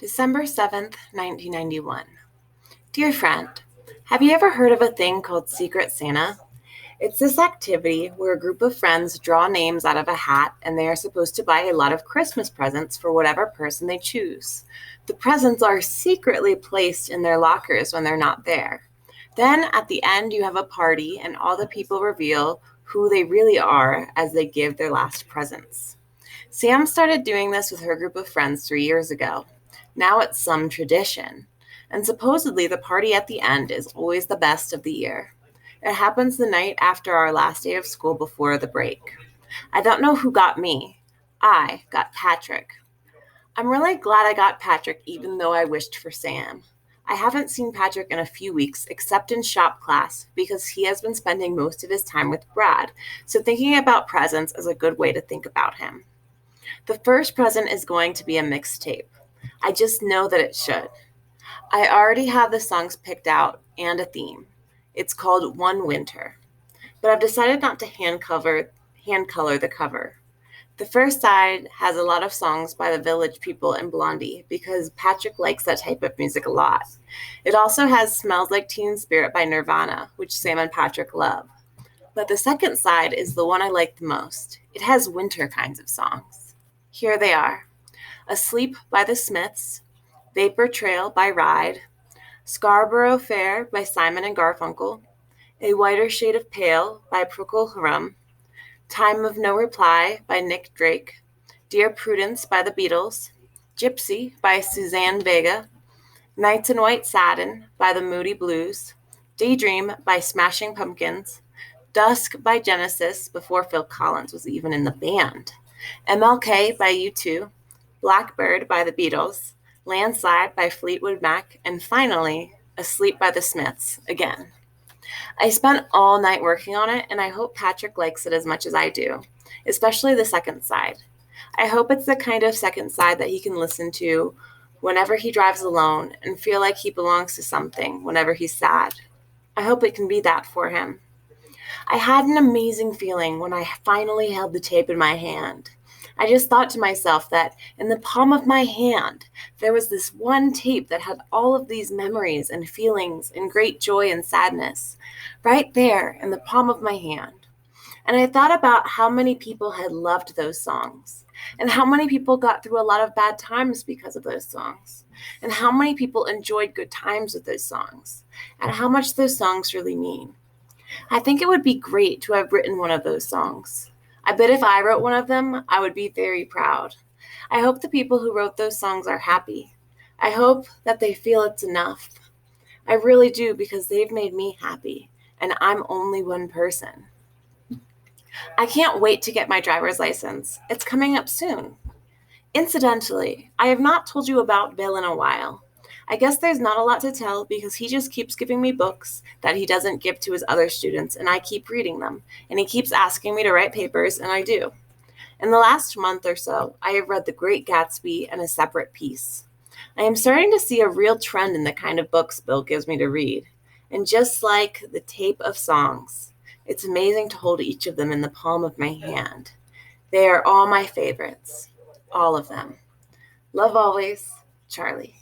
December 7th, 1991. Dear friend, have you ever heard of a thing called Secret Santa? It's this activity where a group of friends draw names out of a hat and they are supposed to buy a lot of Christmas presents for whatever person they choose. The presents are secretly placed in their lockers when they're not there. Then at the end, you have a party and all the people reveal who they really are as they give their last presents. Sam started doing this with her group of friends 3 years ago. Now it's some tradition. And supposedly the party at the end is always the best of the year. It happens the night after our last day of school before the break. I don't know who got me. I got Patrick. I'm really glad I got Patrick even though I wished for Sam. I haven't seen Patrick in a few weeks except in shop class because he has been spending most of his time with Brad, so thinking about presents is a good way to think about him. The first present is going to be a mixtape. I just know that it should. I already have the songs picked out and a theme. It's called One Winter, but I've decided not to hand color the cover. The first side has a lot of songs by the Village People and Blondie because Patrick likes that type of music a lot. It also has Smells Like Teen Spirit by Nirvana, which Sam and Patrick love. But the second side is the one I like the most. It has winter kinds of songs. Here they are: Asleep by the Smiths, Vapor Trail by Ride, Scarborough Fair by Simon and Garfunkel, A Whiter Shade of Pale by Procol Harum, Time of No Reply by Nick Drake, Dear Prudence by the Beatles, Gypsy by Suzanne Vega, Nights in White Satin by the Moody Blues, Daydream by Smashing Pumpkins, Dusk by Genesis before Phil Collins was even in the band, MLK by U2, Blackbird by the Beatles, Landslide by Fleetwood Mac, and finally, Asleep by the Smiths again. I spent all night working on it, and I hope Patrick likes it as much as I do, especially the second side. I hope it's the kind of second side that he can listen to whenever he drives alone and feel like he belongs to something whenever he's sad. I hope it can be that for him. I had an amazing feeling when I finally held the tape in my hand. I just thought to myself that in the palm of my hand, there was this one tape that had all of these memories and feelings and great joy and sadness, right there in the palm of my hand. And I thought about how many people had loved those songs, and how many people got through a lot of bad times because of those songs, and how many people enjoyed good times with those songs, and how much those songs really mean. I think it would be great to have written one of those songs. I bet if I wrote one of them, I would be very proud. I hope the people who wrote those songs are happy. I hope that they feel it's enough. I really do, because they've made me happy, and I'm only one person. I can't wait to get my driver's license. It's coming up soon. Incidentally, I have not told you about Bill in a while. I guess there's not a lot to tell because he just keeps giving me books that he doesn't give to his other students, and I keep reading them, and he keeps asking me to write papers, and I do. In the last month or so, I have read The Great Gatsby and A Separate Peace. I am starting to see a real trend in the kind of books Bill gives me to read, and just like the tape of songs, it's amazing to hold each of them in the palm of my hand. They are all my favorites, all of them. Love always, Charlie.